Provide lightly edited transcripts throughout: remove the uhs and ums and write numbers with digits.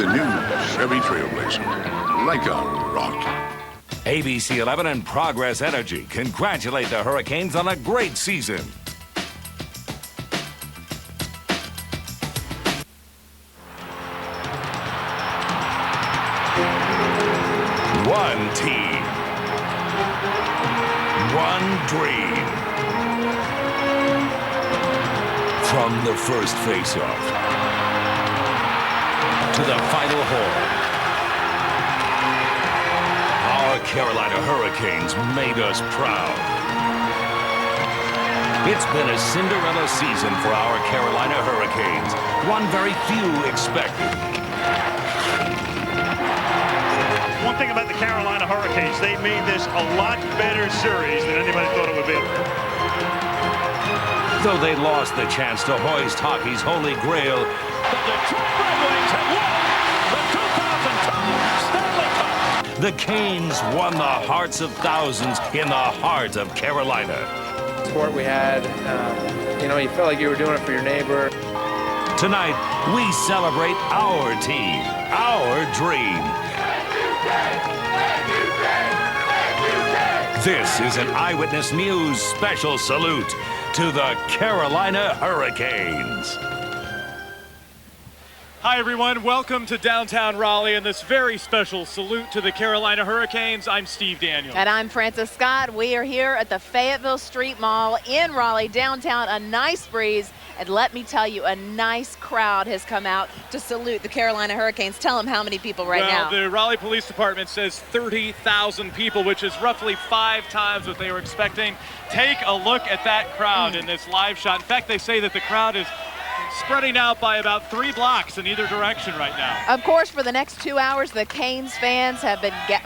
the new Chevy Trailblazer. Like a rock. ABC 11 and Progress Energy congratulate the Hurricanes on a great season. One team. One dream. From the first face-off to the final horn, our Carolina Hurricanes made us proud. It's been a Cinderella season for our Carolina Hurricanes, one very few expected. One thing about the Carolina Hurricanes, they made this a lot better series than anybody thought it would be. Though they lost the chance to hoist hockey's holy grail, The Detroit Red Wings have won the 2002 Stanley Cup. the Canes won the hearts of thousands in the heart of Carolina. Sport we had, you felt like you were doing it for your neighbor. Tonight, we celebrate our team, our dream. This is an Eyewitness News special salute to the Carolina Hurricanes. Hi, everyone. Welcome to downtown Raleigh and this very special salute to the Carolina Hurricanes. I'm Steve Daniel. And I'm Francis Scott. We are here at the Fayetteville Street Mall in Raleigh, downtown. A nice breeze. And let me tell you, a nice crowd has come out to salute the Carolina Hurricanes. Tell them how many people now. The Raleigh Police Department says 30,000 people, which is roughly 5 times what they were expecting. Take a look at that crowd in this live shot. In fact, they say that the crowd is spreading out by about 3 blocks in either direction right now. Of course, for the next 2 hours, the Canes fans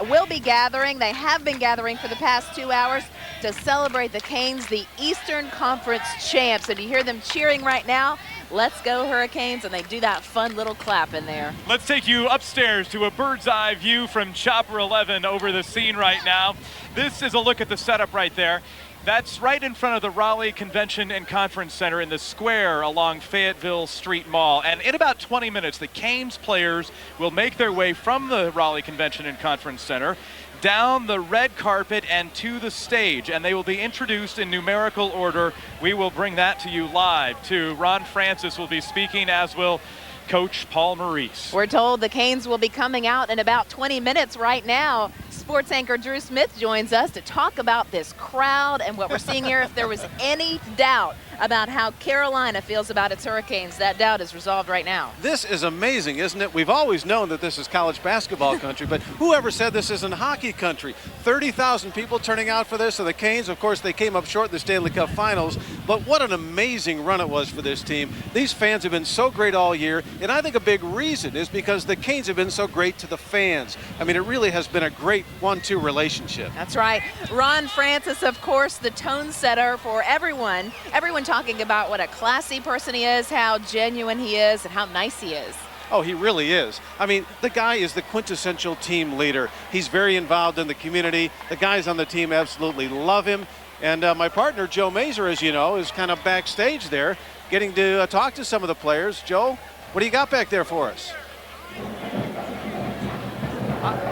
will be gathering. They have been gathering for the past 2 hours to celebrate the Canes, the Eastern Conference champs. And you hear them cheering right now. Let's go Hurricanes, and they do that fun little clap in there. Let's take you upstairs to a bird's eye view from Chopper 11 over the scene right now. This is a look at the setup right there. That's right in front of the Raleigh Convention and Conference Center in the square along Fayetteville Street Mall. And in about 20 minutes, the Canes players will make their way from the Raleigh Convention and Conference Center down the red carpet and to the stage, and they will be introduced in numerical order. We will bring that to you live, too. Ron Francis will be speaking, as will Coach Paul Maurice. We're told the Canes will be coming out in about 20 minutes right now. Sports anchor Drew Smith joins us to talk about this crowd and what we're seeing here. If there was any doubt about how Carolina feels about its Hurricanes, that doubt is resolved right now. This is amazing, isn't it? We've always known that this is college basketball country, but whoever said this isn't hockey country? 30,000 people turning out for this, and the Canes, of course, they came up short in the Stanley Cup Finals, but what an amazing run it was for this team. These fans have been so great all year, and I think a big reason is because the Canes have been so great to the fans. I mean, it really has been a great 1-2 relationship. That's right. Ron Francis, of course, the tone setter for everyone. Everyone talking about what a classy person he is, how genuine he is, and how nice he is. Oh, he really is. I mean, the guy is the quintessential team leader. He's very involved in the community. The guys on the team absolutely love him. And my partner, Joe Mazer, as you know, is kind of backstage there, getting to talk to some of the players. Joe, what do you got back there for us?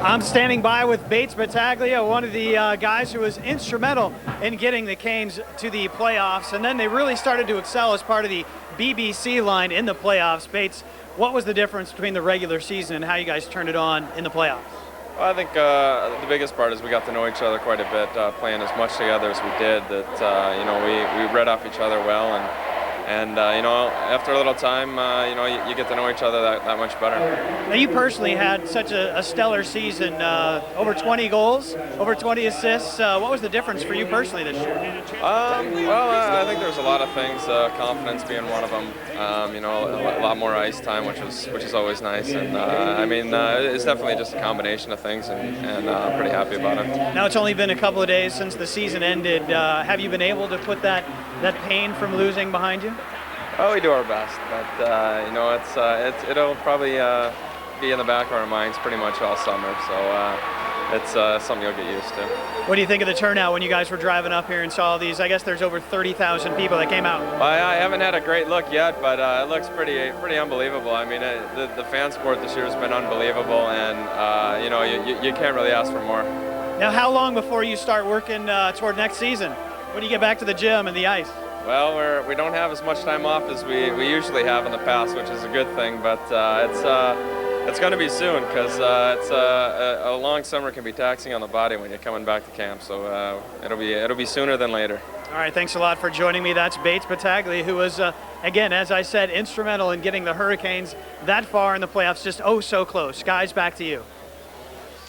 I'm standing by with Bates Battaglia, one of the guys who was instrumental in getting the Canes to the playoffs, and then they really started to excel as part of the BBC line in the playoffs. Bates, what was the difference between the regular season and how you guys turned it on in the playoffs? Well, I think the biggest part is we got to know each other quite a bit, playing as much together as we did. That we read off each other well, and after a little time, you get to know each other that much better. Now, you personally had such a stellar season, over 20 goals, over 20 assists. What was the difference for you personally this year? I think there was a lot of things, confidence being one of them. A lot more ice time, which is always nice. And it's definitely just a combination of things, and I'm pretty happy about it. Now it's only been a couple of days since the season ended. Have you been able to put that pain from losing behind you? Well, we do our best, but it'll probably be in the back of our minds pretty much all summer. So it's something you'll get used to. What do you think of the turnout when you guys were driving up here and saw these? I guess there's over 30,000 people that came out. I haven't had a great look yet, but it looks pretty unbelievable. I mean, the fan support this year has been unbelievable, and you know, you can't really ask for more. Now, how long before you start working toward next season? When do you get back to the gym and the ice? Well, we don't have as much time off as we usually have in the past, which is a good thing, but it's going to be soon, because a long summer can be taxing on the body when you're coming back to camp. So it'll be sooner than later. All right, thanks a lot for joining me. That's Bates Battaglia, who was, again, as I said, instrumental in getting the Hurricanes that far in the playoffs, just oh so close. Guys, back to you.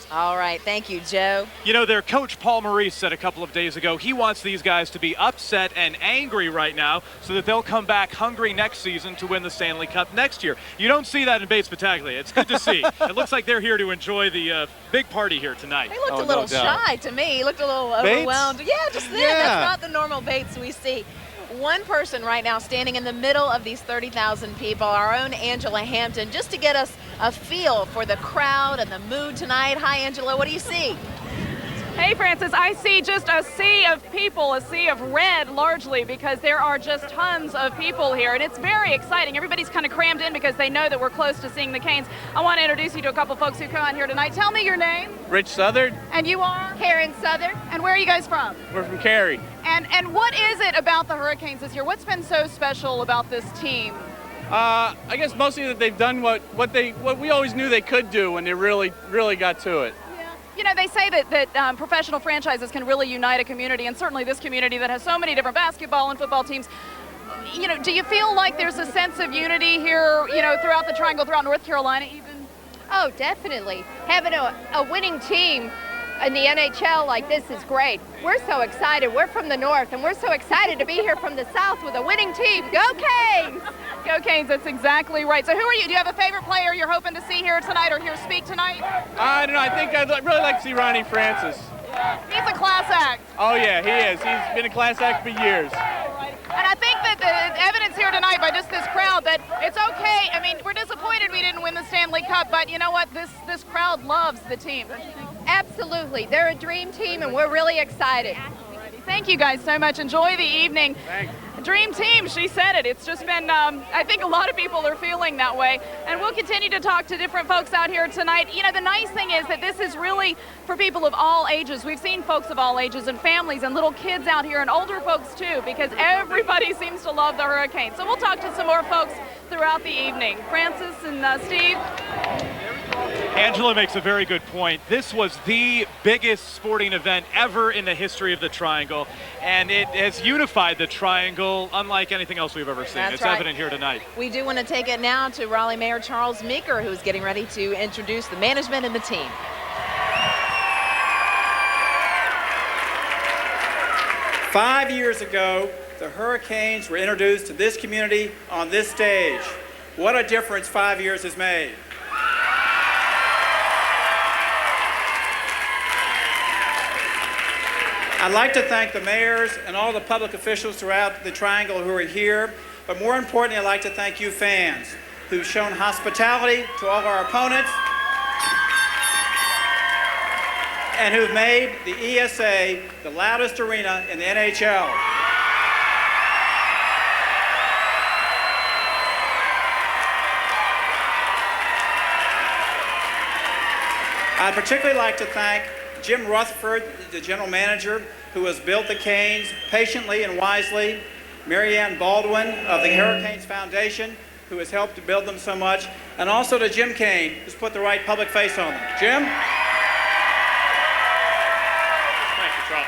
All right, thank you, Joe. You know, their coach, Paul Maurice, said a couple of days ago he wants these guys to be upset and angry right now so that they'll come back hungry next season to win the Stanley Cup next year. You don't see that in Bates Battaglia. It's good to see. It looks like they're here to enjoy the big party here tonight. He looked a little shy to me. He looked a little overwhelmed. Yeah, just then. Yeah. That's not the normal Bates we see. One person right now standing in the middle of these 30,000 people, our own Angela Hampton, just to get us a feel for the crowd and the mood tonight. Hi, Angela. What do you see? Hey, Francis, I see just a sea of people, a sea of red largely, because there are just tons of people here, and it's very exciting. Everybody's kind of crammed in because they know that we're close to seeing the Canes. I want to introduce you to a couple folks who come out here tonight. Tell me your name. Rich Southard. And you are? Karen Southard. And where are you guys from? We're from Cary. And what is it about the Hurricanes this year? What's been so special about this team? I guess mostly that they've done what we always knew they could do when they really got to it. You know, they say that professional franchises can really unite a community, and certainly this community that has so many different basketball and football teams. You know, do you feel like there's a sense of unity here, you know, throughout the Triangle, throughout North Carolina even? Oh, definitely. Having a winning team in the NHL like this is great. We're so excited. We're from the North, and we're so excited to be here from the South with a winning team. Go Canes! Go Canes, that's exactly right. So who are you? Do you have a favorite player you're hoping to see here tonight or hear speak tonight? I don't know. I think I'd really like to see Ronnie Francis. He's a class act. Oh, yeah, he is. He's been a class act for years. And I think that the evidence here tonight by just this crowd that it's okay. I mean, we're disappointed we didn't win the Stanley Cup, but you know what? This crowd loves the team, don't you think? Absolutely. They're a dream team, and we're really excited. Thank you guys so much. Enjoy the evening. Thanks. Dream team, she said it. It's just been, I think a lot of people are feeling that way. And we'll continue to talk to different folks out here tonight. You know, the nice thing is that this is really for people of all ages. We've seen folks of all ages and families and little kids out here and older folks too, because everybody seems to love the Hurricanes. So we'll talk to some more folks throughout the evening. Francis and Steve. Angela makes a very good point. This was the biggest sporting event ever in the history of the Triangle, and it has unified the Triangle unlike anything else we've ever seen. That's it's right. evident here tonight. We do want to take it now to Raleigh Mayor Charles Meeker, who's getting ready to introduce the management and the team. Five years ago, the Hurricanes were introduced to this community on this stage. What a difference 5 years has made. I'd like to thank the mayors and all the public officials throughout the Triangle who are here, but more importantly, I'd like to thank you fans who've shown hospitality to all of our opponents and who've made the ESA the loudest arena in the NHL. I'd particularly like to thank Jim Rutherford, the general manager, who has built the Canes patiently and wisely, Mary Ann Baldwin of the Hurricanes Foundation, who has helped to build them so much, and also to Jim Kane, who's put the right public face on them. Jim? Thank you, Charles.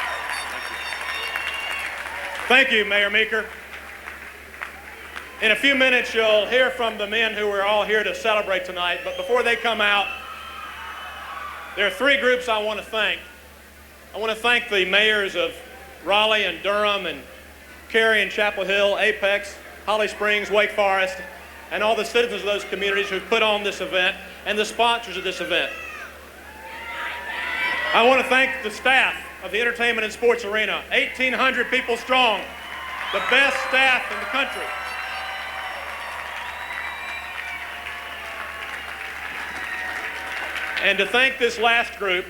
Thank you, Mayor Meeker. In a few minutes, you'll hear from the men who are all here to celebrate tonight, but before they come out, there are three groups I want to thank. I want to thank the mayors of Raleigh and Durham and Cary and Chapel Hill, Apex, Holly Springs, Wake Forest, and all the citizens of those communities who've put on this event and the sponsors of this event. I want to thank the staff of the Entertainment and Sports Arena, 1,800 people strong, the best staff in the country. And to thank this last group,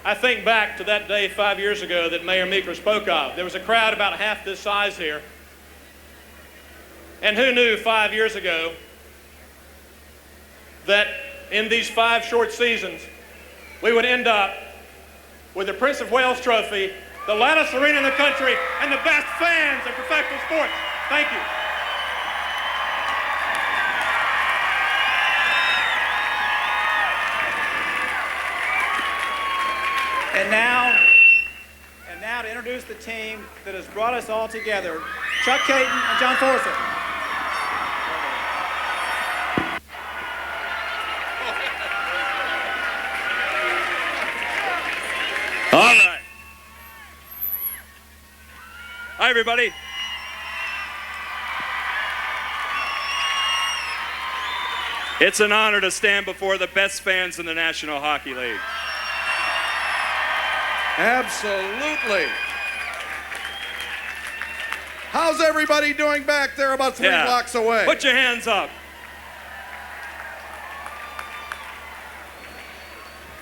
I think back to that day 5 years ago that Mayor Meeker spoke of. There was a crowd about half this size here. And who knew 5 years ago that in these 5 short seasons, we would end up with the Prince of Wales Trophy, the loudest arena in the country, and the best fans in professional sports. Thank you. And now to introduce the team that has brought us all together, Chuck Caton and John Forsythe. All right. Hi, everybody. It's an honor to stand before the best fans in the National Hockey League. Absolutely. How's everybody doing back there about 3 blocks away? Put your hands up.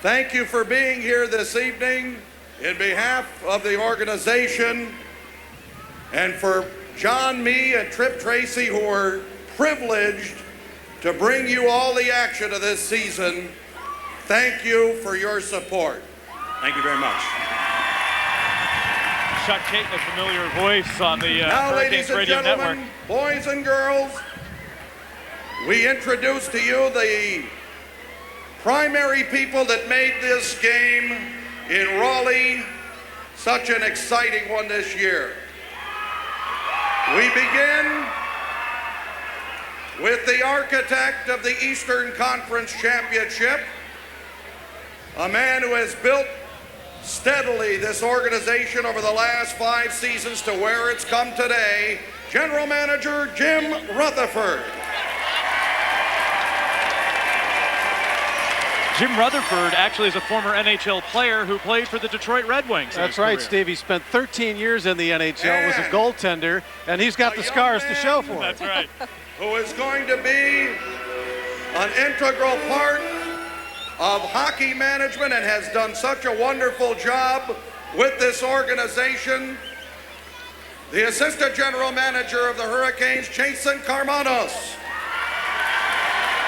Thank you for being here this evening in behalf of the organization and for John, me, and Trip Tracy, who are privileged to bring you all the action of this season. Thank you for your support. Thank you very much. Chuck Caton, a familiar voice on the Now, ladies Hurricanes and Radio gentlemen, Network. boys and girls, we introduce to you the primary people that made this game in Raleigh such an exciting one this year. We begin with the architect of the Eastern Conference Championship, a man who has built steadily this organization over the last 5 seasons to where it's come today, General Manager Jim Rutherford. Jim Rutherford actually is a former NHL player who played for the Detroit Red Wings. That's right, Steve. He spent 13 years in the NHL, was a goaltender, and he's got the scars to show for it. That's right. Who is going to be an integral part of hockey management and has done such a wonderful job with this organization. The Assistant General Manager of the Hurricanes, Jason Karmanos.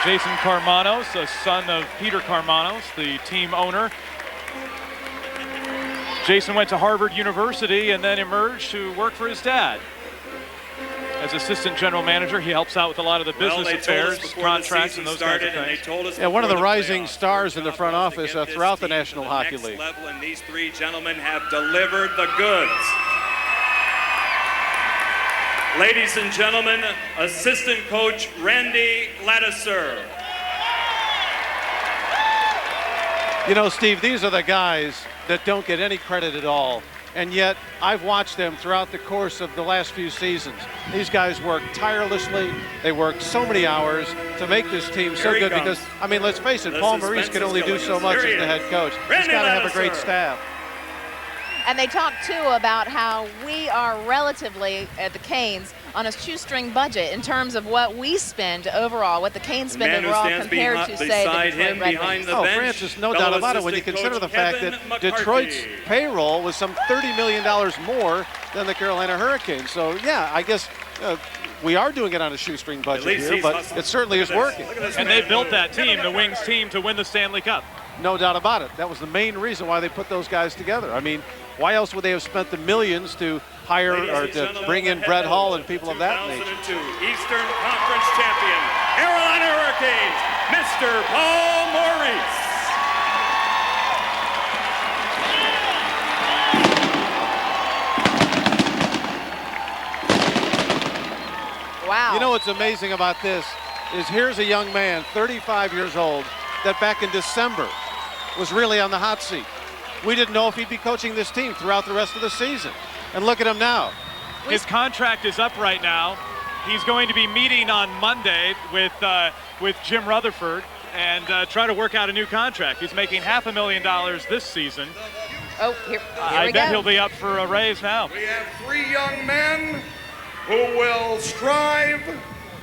Jason Karmanos, a son of Peter Karmanos, the team owner. Jason went to Harvard University and then emerged to work for his dad. As assistant general manager, he helps out with a lot of the business affairs, contracts, and those kinds of things. Yeah, one of the rising stars in the front office throughout the National Hockey League. Level, and these 3 gentlemen have delivered the goods. Ladies and gentlemen, assistant coach Randy Ladouceur. You know, Steve, these are the guys that don't get any credit at all. And yet, I've watched them throughout the course of the last few seasons. These guys work tirelessly. They work so many hours to make this team so good because, I mean, let's face it, Paul Maurice can only do so much as the head coach. He's got to have a great staff. And they talked, too, about how we are relatively, at the Canes, on a shoestring budget in terms of what we spend overall, what the Canes spend overall compared to, say, the Detroit Red Wings. Oh, Francis, no doubt about it when you consider the fact that Detroit's payroll was some $30 million more than the Carolina Hurricanes. So, yeah, I guess we are doing it on a shoestring budget here, but it certainly is working. And they built that team, the Wings team, to win the Stanley Cup. No doubt about it. That was the main reason why they put those guys together. I mean, why else would they have spent the millions to hire or to bring in Brett Hull and people of that nature? Eastern Conference champion, Carolina Hurricanes, Mr. Paul Maurice. Wow. You know what's amazing about this is here's a young man, 35 years old, that back in December was really on the hot seat. We didn't know if he'd be coaching this team throughout the rest of the season. And look at him now. His contract is up right now. He's going to be meeting on Monday with Jim Rutherford and try to work out a new contract. He's making $500,000 this season. Oh, here I bet he'll be up for a raise now. We have 3 young men who will strive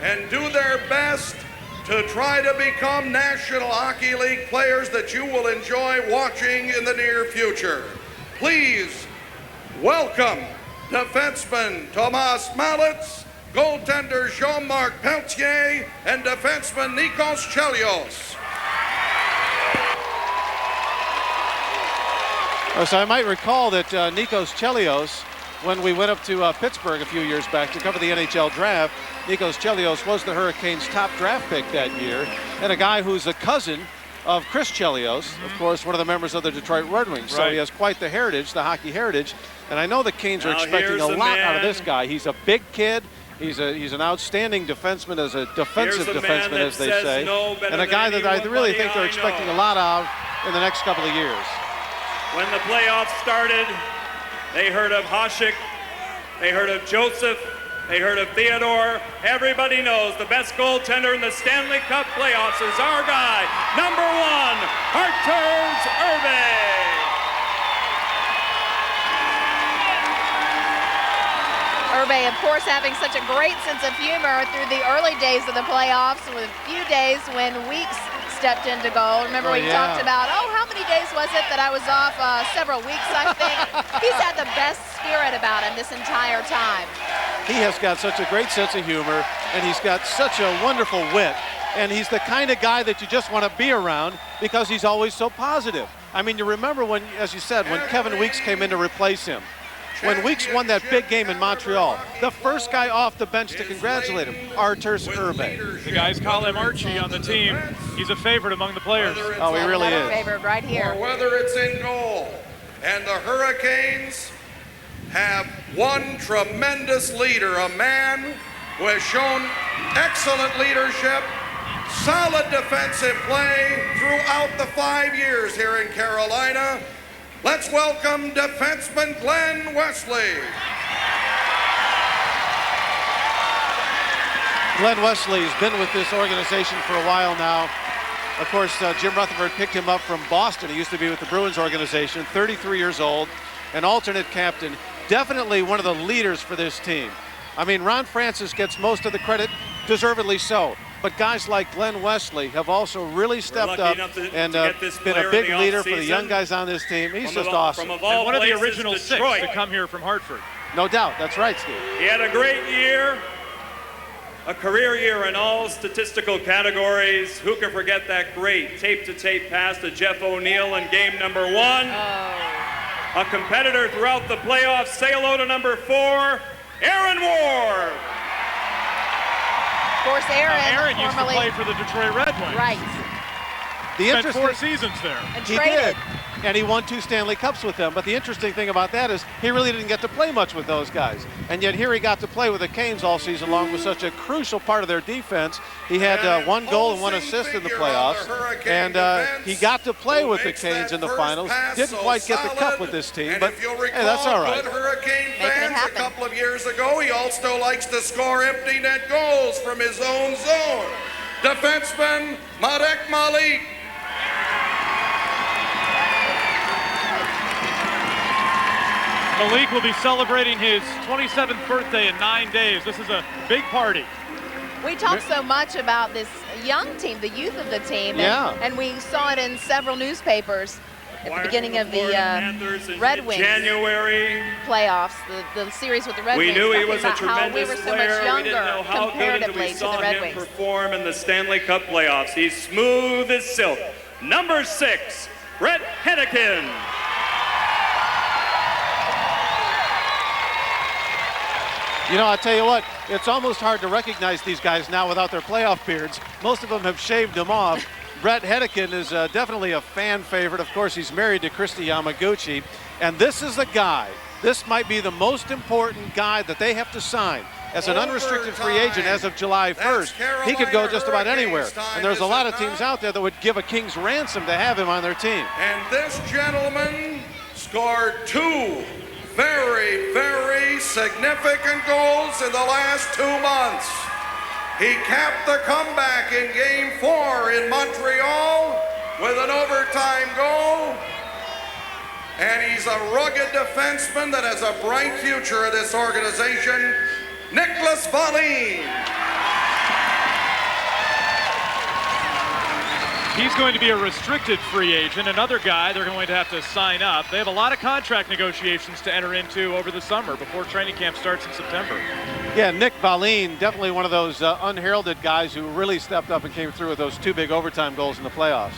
and do their best to try to become National Hockey League players that you will enjoy watching in the near future. Please welcome defenseman Tomas Malitz, goaltender Jean-Marc Pelletier, and defenseman Nikos Chelios. So I might recall that Nikos Chelios, when we went up to Pittsburgh a few years back to cover the NHL draft, Nikos Chelios was the Hurricanes' top draft pick that year, and a guy who's a cousin of Chris Chelios, of course, one of the members of the Detroit Red Wings. So he has quite the heritage, the hockey heritage, and I know the Canes are expecting a lot out of this guy. He's a big kid. He's an outstanding defenseman, as a defensive defenseman, as they say, and a guy that I really think they're expecting a lot out in the next couple of years. When the playoffs started, they heard of Hasek, they heard of Joseph, they heard of Theodore. Everybody knows the best goaltender in the Stanley Cup playoffs is our guy, number 1, Arturs Irbe. Irbe, of course, having such a great sense of humor through the early days of the playoffs, with a few days when Weeks stepped into goal. Remember we talked about, how many days was it that I was off? Several weeks, I think. He's had the best spirit about him this entire time. He has got such a great sense of humor, and he's got such a wonderful wit. And he's the kind of guy that you just want to be around because he's always so positive. I mean, you remember when, as you said, when Kevin Weeks came in to replace him. When Weeks won that big game in Montreal, the first guy off the bench to congratulate him, Arturs Irbe. The guys call him Archie on the team. He's a favorite among the players. Oh, he really is. Favorite right here. Or whether it's in goal. And the Hurricanes have one tremendous leader, a man who has shown excellent leadership, solid defensive play throughout the 5 years here in Carolina. Let's welcome defenseman Glenn Wesley. Glenn Wesley has been with this organization for a while now. Of course, Jim Rutherford picked him up from Boston. He used to be with the Bruins organization, 33 years old, an alternate captain, definitely one of the leaders for this team. I mean, Ron Francis gets most of the credit, deservedly so. But guys like Glenn Wesley have also really stepped up and been a big leader for the young guys on this team. He's just awesome. And one of the original 6 to come here from Hartford. No doubt. That's right, Steve. He had a great year, a career year in all statistical categories. Who can forget that great tape-to-tape pass to Jeff O'Neill in game number 1? A competitor throughout the playoffs. Say hello to number 4, Aaron Ward. Of course, Aaron used to play for the Detroit Red Wings. Right. Spent 4 seasons there. And he did. And he won 2 Stanley Cups with them. But the interesting thing about that is he really didn't get to play much with those guys. And yet here he got to play with the Canes all season long, with such a crucial part of their defense. He had 1 goal and 1 assist in the playoffs. And he got to play with the Canes in the finals. Didn't quite get the cup with this team, but hey, that's all right. Good Hurricane fans, a couple of years ago, he also likes to score empty net goals from his own zone. Defenseman Marek Malik. Malik will be celebrating his 27th birthday in 9 days. This is a big party. We talked so much about this young team, the youth of the team, and we saw it in several newspapers at the beginning of the Red Wings January playoffs, the series with the Red Wings. We knew he was a tremendous we were so player. much younger We didn't know how good until we saw him Wings. perform in the Stanley Cup playoffs. He's smooth as silk. Number 6, Brett Hennigan. You know, I tell you what, it's almost hard to recognize these guys now without their playoff beards. Most of them have shaved them off. Brett Hennigan is definitely a fan favorite. Of course, he's married to Christy Yamaguchi. And this is the guy. This might be the most important guy that they have to sign. As an unrestricted free agent as of July 1st, he could go just about anywhere. And there's a lot of teams out there that would give a king's ransom to have him on their team. And this gentleman scored 2 very, very significant goals in the last 2 months. He capped the comeback in Game 4 in Montreal with an overtime goal. And he's a rugged defenseman that has a bright future in this organization, Nicholas Wallin. He's going to be a restricted free agent. Another guy they're going to have to sign up. They have a lot of contract negotiations to enter into over the summer before training camp starts in September. Yeah, Nick Valine, definitely one of those unheralded guys who really stepped up and came through with those 2 big overtime goals in the playoffs.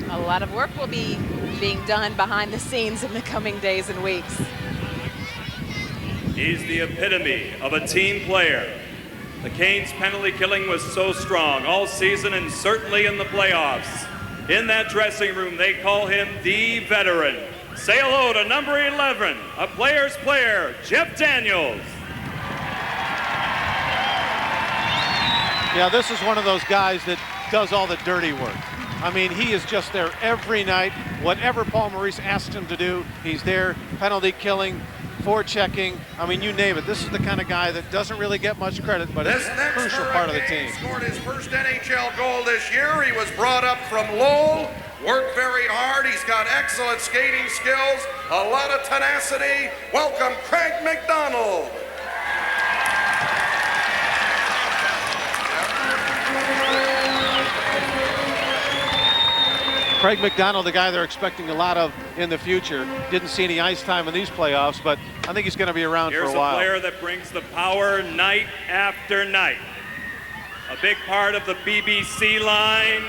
A lot of work will be being done behind the scenes in the coming days and weeks. He's the epitome of a team player. The Canes' penalty killing was so strong all season and certainly in the playoffs. In that dressing room, they call him the veteran. Say hello to number 11, a player's player, Jeff Daniels. Yeah, this is one of those guys that does all the dirty work. I mean, he is just there every night. Whatever Paul Maurice asks him to do, he's there. Penalty killing, forechecking. I mean, you name it. This is the kind of guy that doesn't really get much credit, but it's a crucial part of the team. Scored his first NHL goal this year. He was brought up from Lowell, worked very hard. He's got excellent skating skills, a lot of tenacity. Welcome, Craig McDonald. Craig McDonald, the guy they're expecting a lot of in the future. Didn't see any ice time in these playoffs, but I think he's going to be around for a while. Here's a player that brings the power night after night. A big part of the BBC line.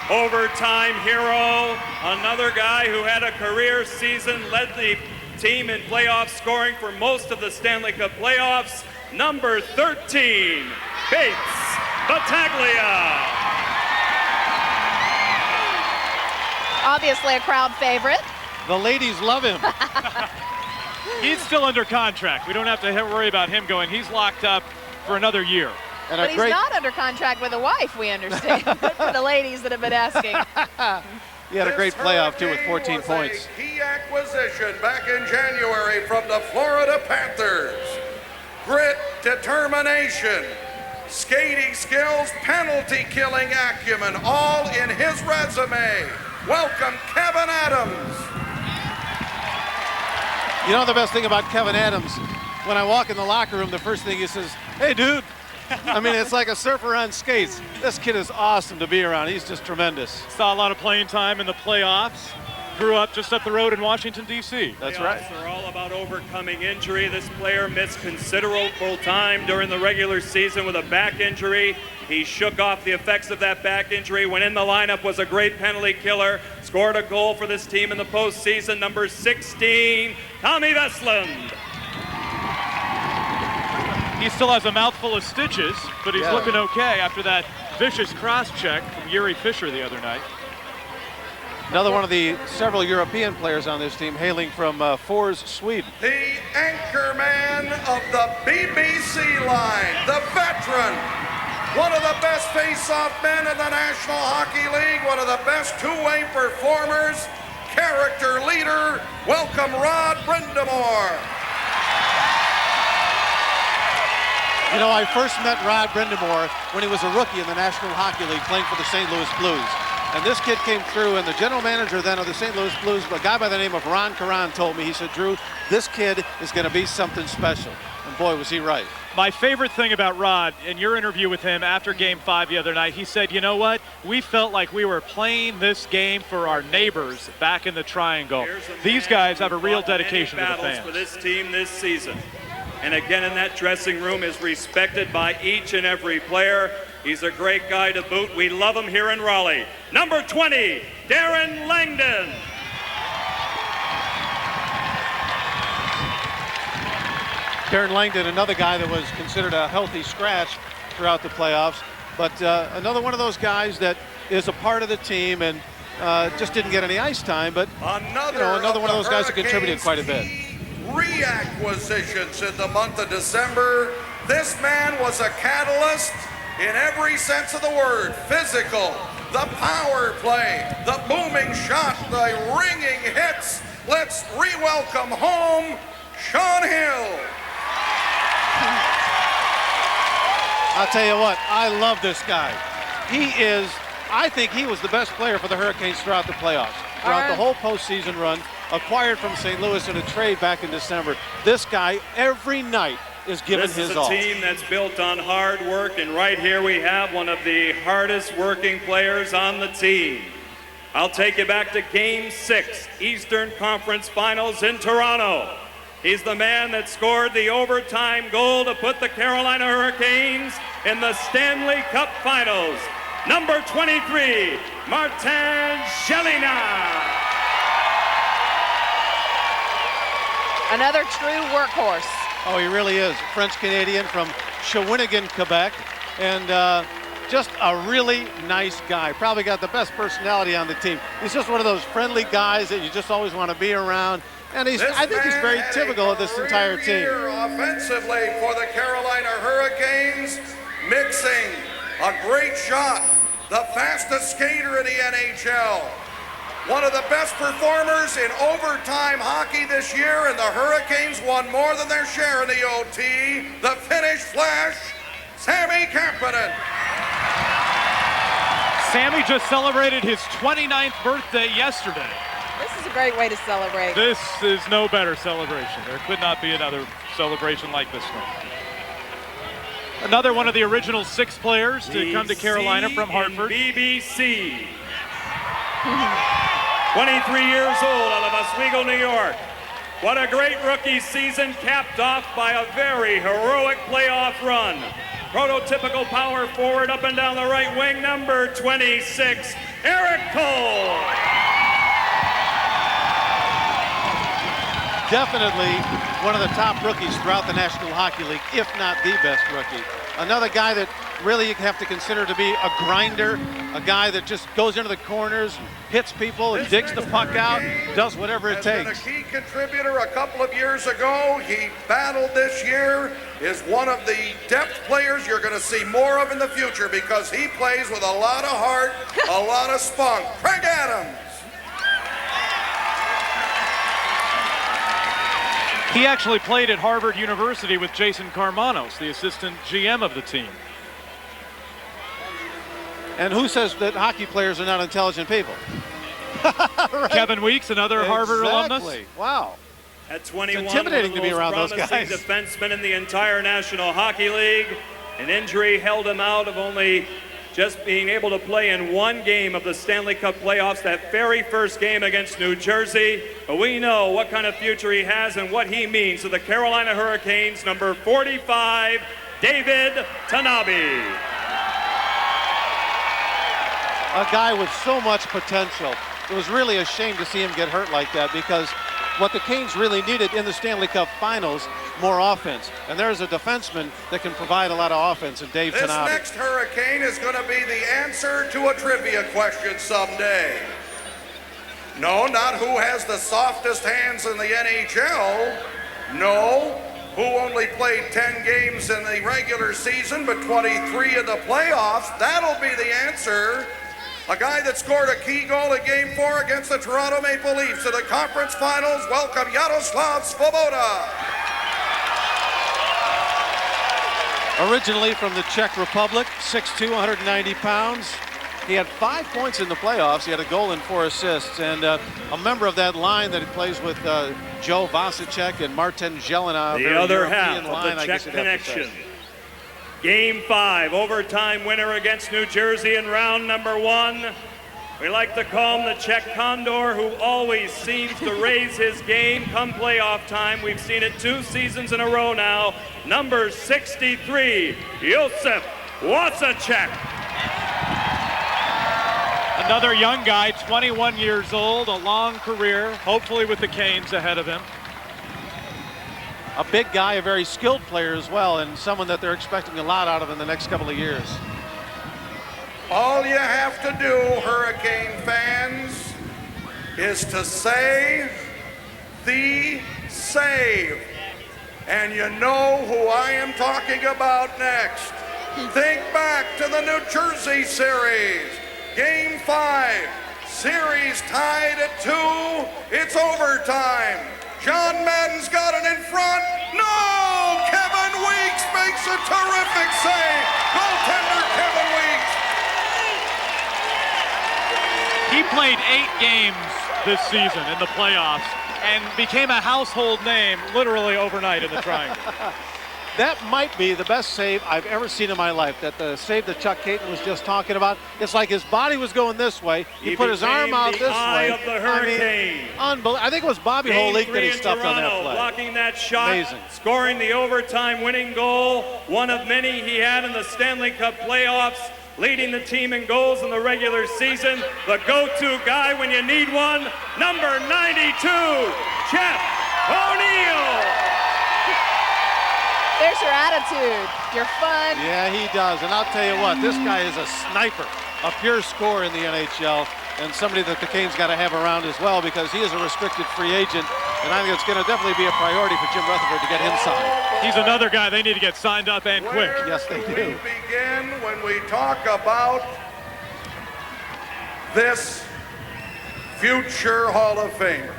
Overtime hero. Another guy who had a career season, led the team in playoff scoring for most of the Stanley Cup playoffs. Number 13, Bates Battaglia. Obviously a crowd favorite. The ladies love him. He's still under contract. We don't have to worry about him going. He's locked up for another year. And but he's not under contract with a wife, we understand. For the ladies that have been asking. He had a great playoff, too, with 14 points. A key acquisition back in January from the Florida Panthers. Grit, determination, skating skills, penalty killing acumen, all in his resume. Welcome, Kevin Adams. You know the best thing about Kevin Adams? When I walk in the locker room, the first thing he says, "Hey, dude." I mean, it's like a surfer on skates. This kid is awesome to be around. He's just tremendous. Saw a lot of playing time in the playoffs. Grew up just up the road in Washington, D.C. That's right. They're all about overcoming injury. This player missed considerable time during the regular season with a back injury. He shook off the effects of that back injury. When in the lineup, was a great penalty killer. Scored a goal for this team in the postseason. Number 16, Tommy Vesland. He still has a mouthful of stitches, but he's looking okay after that vicious cross-check from Yuri Fisher the other night. Another one of the several European players on this team, hailing from Fors, Sweden. The anchor man of the BBC line, the veteran, one of the best face-off men in the National Hockey League, one of the best two-way performers, character leader. Welcome, Rod Brindamore. You know, I first met Rod Brindamore when he was a rookie in the National Hockey League playing for the St. Louis Blues. And this kid came through, and the general manager then of the St. Louis Blues, a guy by the name of Ron Caron, told me, he said, "Drew, this kid is going to be something special." And boy, was he right. My favorite thing about Rod, in your interview with him after Game 5 the other night, he said, "You know what? We felt like we were playing this game for our neighbors back in the Triangle." These guys have a real dedication to the fans. For this team this season. And again, in that dressing room, is respected by each and every player. He's a great guy to boot. We love him here in Raleigh. Number 20, Darren Langdon. Darren Langdon, another guy that was considered a healthy scratch throughout the playoffs, but another one of those guys that is a part of the team and just didn't get any ice time, but another one of those guys that contributed quite a bit. Reacquisitions in the month of December. This man was a catalyst in every sense of the word. Physical, the power play, the booming shot, the ringing hits. Let's re-welcome home Sean Hill. I'll tell you what, I love this guy. I think he was the best player for the Hurricanes throughout the playoffs, throughout the whole postseason run. Acquired from St. Louis in a trade back in December. This guy, every night, is giving This his is a all. team that's built on hard work, and right here we have one of the hardest working players on the team. I'll take you back to Game 6, Eastern Conference Finals in Toronto. He's the man that scored the overtime goal to put the Carolina Hurricanes in the Stanley Cup Finals. Number 23, Martin Jelena. Another true workhorse. Oh, he really is. French-Canadian from Shawinigan, Quebec. And just a really nice guy. Probably got the best personality on the team. He's just one of those friendly guys that you just always want to be around. And I think he's very typical of this entire team. Offensively for the Carolina Hurricanes, mixing a great shot, the fastest skater in the NHL. One of the best performers in overtime hockey this year, and the Hurricanes won more than their share in the OT. The Finnish Flash, Sami Kapanen. Sammy just celebrated his 29th birthday yesterday. This is a great way to celebrate. This is no better celebration. There could not be another celebration like this one. Another one of the original 6 players to come to Carolina from Hartford. BBC. 23 years old out of Oswego, New York. What a great rookie season, capped off by a very heroic playoff run. Prototypical power forward up and down the right wing, number 26, Eric Cole. Definitely one of the top rookies throughout the National Hockey League, if not the best rookie. Another guy that really you have to consider to be a grinder, a guy that just goes into the corners, hits people, and digs the puck out, does whatever it takes. Been a key contributor a couple of years ago. He battled this year, is one of the depth players you're going to see more of in the future because he plays with a lot of heart, a lot of spunk. Craig Adams. He actually played at Harvard University with Jason Karmanos, the assistant GM of the team. And who says that hockey players are not intelligent people? Right. Kevin Weeks, another Harvard alumnus. Wow. At 21, it's intimidating one of to the be around most those guys. promising defensemen in the entire National Hockey League. An injury held him out of only just being able to play in one game of the Stanley Cup playoffs, that very first game against New Jersey. But we know what kind of future he has and what he means to the Carolina Hurricanes. Number 45, David Tanabe. A guy with so much potential. It was really a shame to see him get hurt like that because what the Canes really needed in the Stanley Cup Finals, more offense. And there's a defenseman that can provide a lot of offense in Dave This Tanabe. next Hurricane is going to be the answer to a trivia question someday. No, not who has the softest hands in the NHL. No, who only played 10 games in the regular season but 23 in the playoffs. That'll be the answer. A guy that scored a key goal in Game 4 against the Toronto Maple Leafs in the conference finals. Welcome, Yaroslav Svoboda. Originally from the Czech Republic, 6'2", 190 pounds. He had 5 points in the playoffs. He had a goal and 4 assists. And a member of that line that he plays with Joe Vasicek and Martin Jelena. The other half of the Czech connection. Game 5, overtime winner against New Jersey in round number 1. We like to call him the Czech Condor, who always seems to raise his game come playoff time. We've seen it 2 seasons in a row now. Number 63, Josef Wasacek. Another young guy, 21 years old, a long career, hopefully with the Canes ahead of him. A big guy, a very skilled player as well, and someone that they're expecting a lot out of in the next couple of years. All you have to do, Hurricane fans, is to say the save. And you know who I am talking about next. Think back to the New Jersey series. Game 5, series tied at 2. It's overtime. John Madden's got it in front. No! Kevin Weeks makes a terrific save. Goaltender Kevin Weeks. He played 8 games this season in the playoffs and became a household name literally overnight in the Triangle. That might be the best save I've ever seen in my life. That the save that Chuck Caton was just talking about. It's like his body was going this way. He put his arm out this way. Of the Hurricane. I think it was Bobby Holik that he stuffed on that play. Blocking that shot, amazing. Scoring the overtime winning goal, one of many he had in the Stanley Cup playoffs, leading the team in goals in the regular season, the go-to guy when you need one, number 92, Jeff O'Neill. There's your attitude, your fun. Yeah, he does. And I'll tell you what, this guy is a sniper, a pure scorer in the NHL, and somebody that the Canes got to have around as well because he is a restricted free agent, and I think it's going to definitely be a priority for Jim Rutherford to get him signed. He's another guy they need to get signed up and quick. Yes, they do. We begin when we talk about this future Hall of Famer.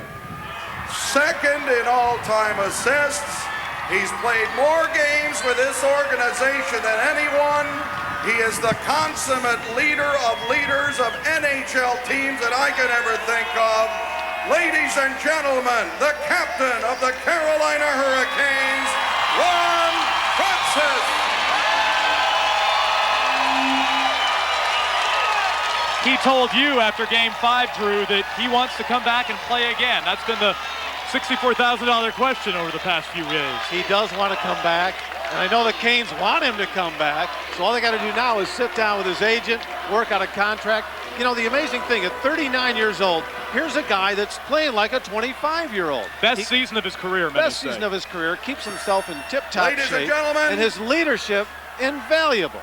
Second in all-time assists. He's played more games with this organization than anyone. He is the consummate leader of leaders of NHL teams that I can ever think of. Ladies and gentlemen, the captain of the Carolina Hurricanes, Ron Francis. He told you after Game 5, Drew, that he wants to come back and play again. That's been the $64,000 question over the past few days. He does want to come back, and I know the Canes want him to come back, so all they got to do now is sit down with his agent, work out a contract. You know, the amazing thing, at 39 years old, here's a guy that's playing like a 25-year-old. Best season of his career, Best season of his career, keeps himself in tip-top shape. Ladies and gentlemen. And his leadership, invaluable.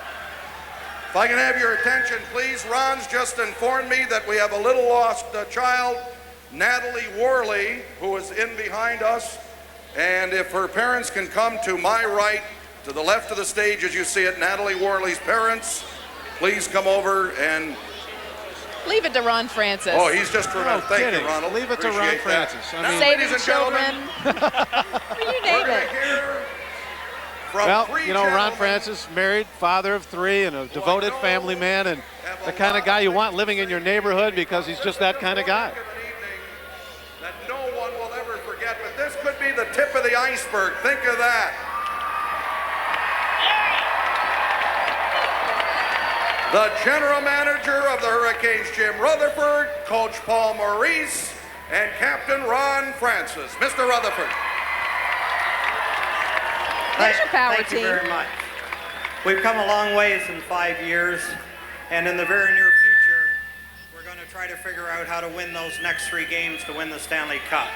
If I can have your attention, please. Ron's just informed me that we have a little lost child, Natalie Worley, who is in behind us. And if her parents can come to my right, to the left of the stage as you see it, Natalie Worley's parents, please come over and... Leave it to Ron Francis. Oh, he's just tremendous. Thank you, Ronald. Leave it to Ron Francis. I mean, saving children. You name it. Well, you know, Ron Francis, married, father of 3, and a devoted family man, and the kind of guy you want living in your neighborhood because he's just that kind of guy. That no one will ever forget, but this could be the tip of the iceberg. Think of that. The general manager of the Hurricanes, Jim Rutherford, Coach Paul Maurice, and Captain Ron Francis. Mr. Rutherford. There's your power Thank team. you very much. We've come a long ways in 5 years, and in the very near future, we're going to try to figure out how to win those next 3 games to win the Stanley Cup.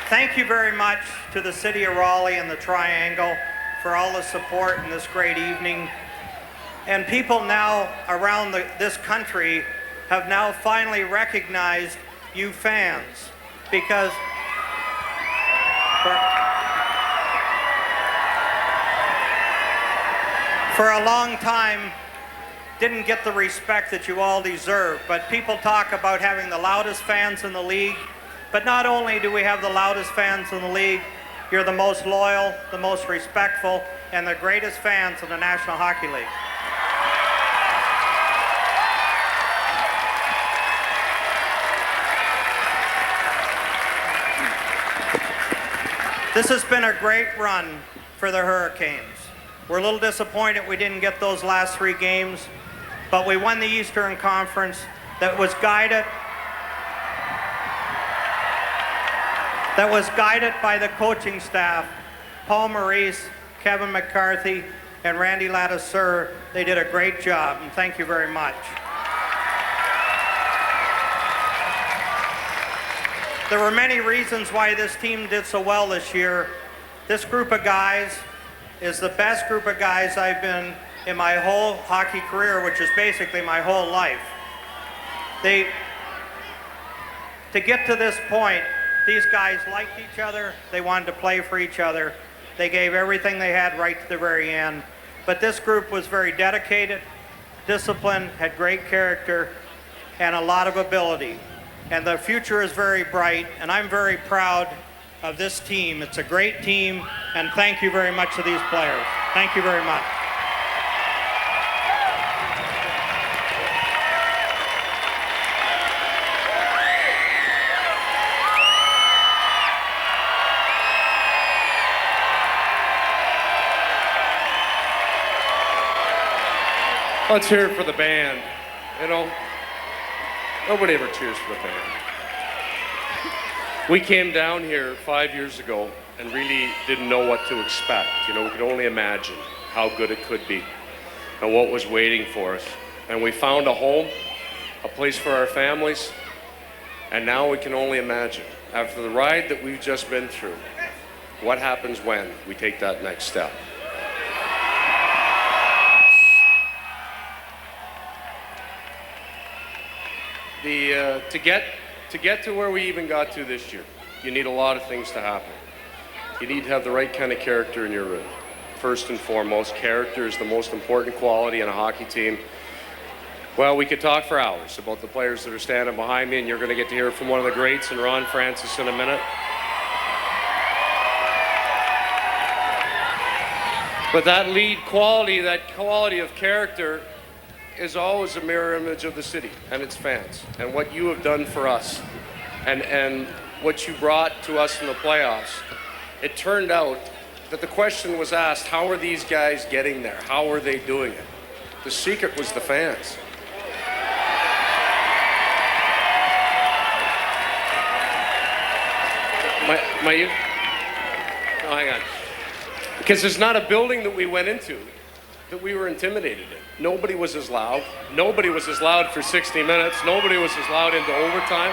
Thank you very much to the city of Raleigh and the Triangle for all the support in this great evening. And people now around this country have now finally recognized you fans, because for a long time didn't get the respect that you all deserve. But people talk about having the loudest fans in the league, but not only do we have the loudest fans in the league, you're the most loyal, the most respectful, and the greatest fans in the National Hockey League. This has been a great run for the Hurricanes. We're a little disappointed we didn't get those last 3 games, but we won the Eastern Conference that was guided by the coaching staff, Paul Maurice, Kevin McCarthy, and Randy Ladouceur. They did a great job, and thank you very much. There were many reasons why this team did so well this year. This group of guys is the best group of guys I've been in my whole hockey career, which is basically my whole life. To get to this point, these guys liked each other. They wanted to play for each other. They gave everything they had right to the very end. But this group was very dedicated, disciplined, had great character, and a lot of ability. And the future is very bright, and I'm very proud of this team. It's a great team, and thank you very much to these players. Thank you very much. Let's hear it for the band. You know, nobody ever cheers for the band. We came down here 5 years ago and really didn't know what to expect. You know, we could only imagine how good it could be and what was waiting for us. And we found a home, a place for our families, and now we can only imagine, after the ride that we've just been through, what happens when we take that next step. To get to where we even got to this year, you need a lot of things to happen. You need to have the right kind of character in your room. First and foremost, character is the most important quality in a hockey team. Well, we could talk for hours about the players that are standing behind me, and you're going to get to hear from one of the greats in Ron Francis in a minute. But that lead quality, that quality of character, is always a mirror image of the city and its fans and what you have done for us and what you brought to us in the playoffs. It turned out that the question was asked, how are these guys getting there? How are they doing it? The secret was the fans. Hang on. Because there's not a building that we went into that we were intimidated in. Nobody was as loud. Nobody was as loud for 60 minutes. Nobody was as loud into overtime.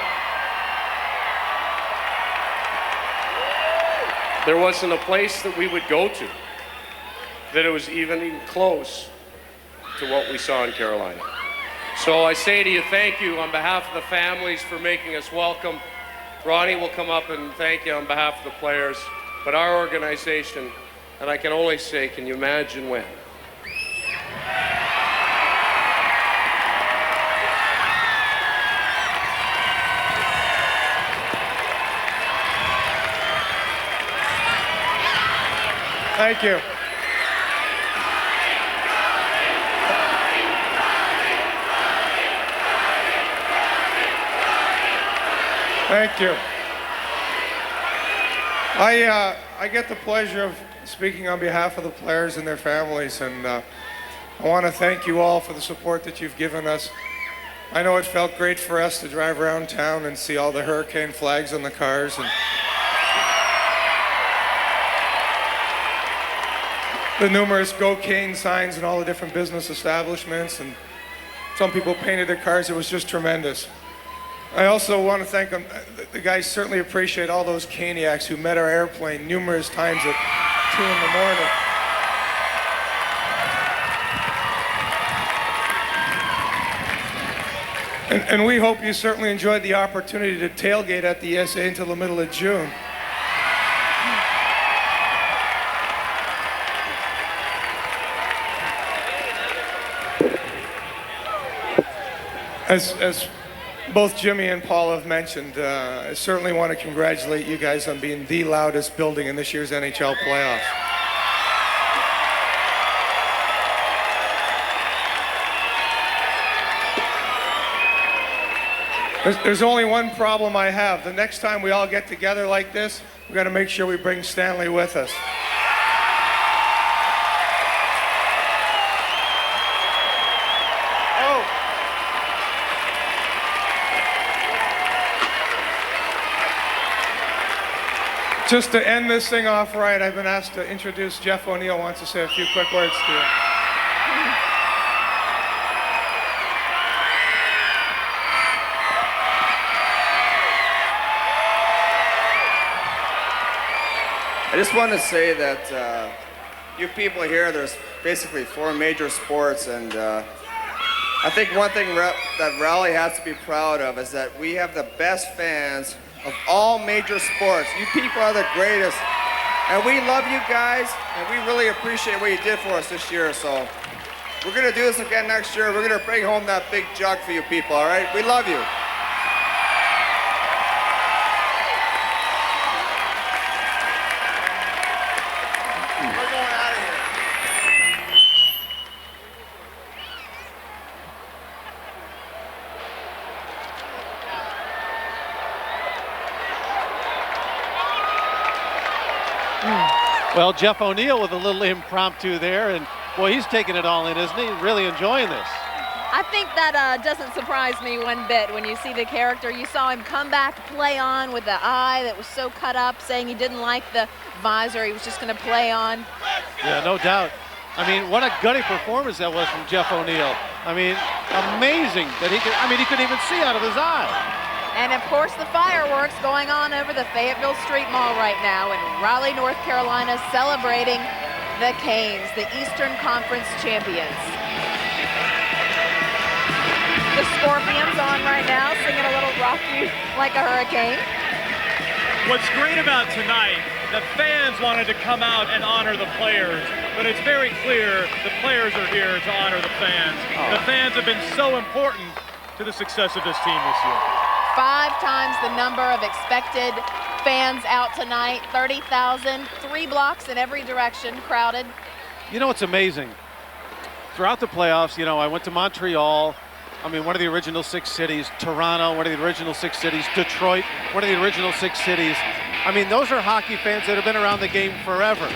There wasn't a place that we would go to that it was even close to what we saw in Carolina. So I say to you, thank you on behalf of the families for making us welcome. Ronnie will come up and thank you on behalf of the players. But our organization, and I can only say, can you imagine when? Thank you. Thank you. I get the pleasure of speaking on behalf of the players and their families, and I want to thank you all for the support that you've given us. I know it felt great for us to drive around town and see all the Hurricane flags on the cars, and the numerous Go Cane signs in all the different business establishments, and some people painted their cars. It was just tremendous. I also want to thank them. The guys certainly appreciate all those Caniacs who met our airplane numerous times at 2 in the morning. And we hope you certainly enjoyed the opportunity to tailgate at the ESA until the middle of June. As both Jimmy and Paul have mentioned, I certainly want to congratulate you guys on being the loudest building in this year's NHL playoffs. There's only one problem I have. The next time we all get together like this, we've got to make sure we bring Stanley with us. Just to end this thing off right, I've been asked to introduce Jeff O'Neill. Wants to say a few quick words to you. I just want to say that you people here, there's basically 4 major sports, and I think one thing that Raleigh has to be proud of is that we have the best fans of all major sports. You people are the greatest, and we love you guys, and we really appreciate what you did for us this year. So we're gonna do this again next year. We're gonna bring home that big jug for you people, all right? We love you. We're going out of here. Well, Jeff O'Neill with a little impromptu there, and Boy, he's taking it all in, isn't he? Really enjoying this. I think that doesn't surprise me one bit when you see the character. You saw him come back, play on with the eye that was so cut up, saying he didn't like the visor. He was just going to play on. Yeah, no doubt. I mean, what a gutty performance that was from Jeff O'Neill. I mean, amazing that he couldn't even see out of his eye. And of course, the fireworks going on over the Fayetteville Street Mall right now in Raleigh, North Carolina, celebrating the Canes, the Eastern Conference champions. The Scorpions on right now, singing a little Rock You Like a Hurricane. What's great about tonight, the fans wanted to come out and honor the players, but it's very clear the players are here to honor the fans. The fans have been so important to the success of this team this year. 5 times the number of expected fans out tonight, 30,000, 3 blocks in every direction, crowded. You know what's amazing? Throughout the playoffs, you know, I went to Montreal, I mean, one of the original 6 cities, Toronto, one of the original 6 cities, Detroit, one of the original 6 cities. I mean, those are hockey fans that have been around the game forever.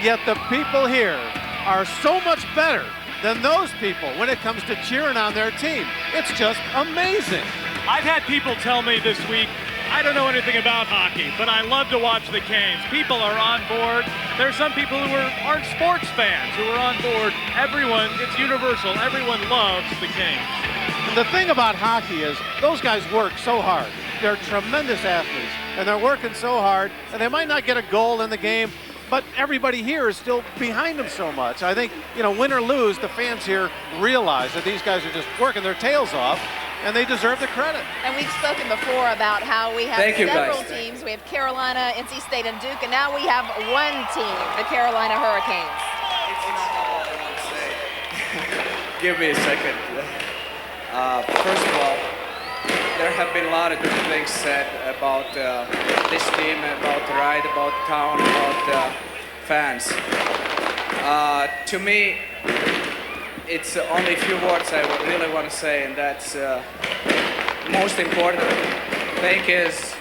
Yet the people here are so much better than those people when it comes to cheering on their team. It's just amazing. I've had people tell me this week, I don't know anything about hockey, but I love to watch the Canes. People are on board. There's some people who aren't sports fans who are on board. Everyone, it's universal. Everyone loves the Canes. And the thing about hockey is those guys work so hard. They're tremendous athletes, and they're working so hard, and they might not get a goal in the game, but everybody here is still behind them so much. I think, you know, win or lose, the fans here realize that these guys are just working their tails off, and they deserve the credit. And we've spoken before about how we have several teams. We have Carolina, NC State, and Duke, and now we have one team, the Carolina Hurricanes. Give me a second. First of all, there have been a lot of good things said about this team, about the ride, about town, about fans. To me, it's only a few words I would really want to say, and that's most important thing is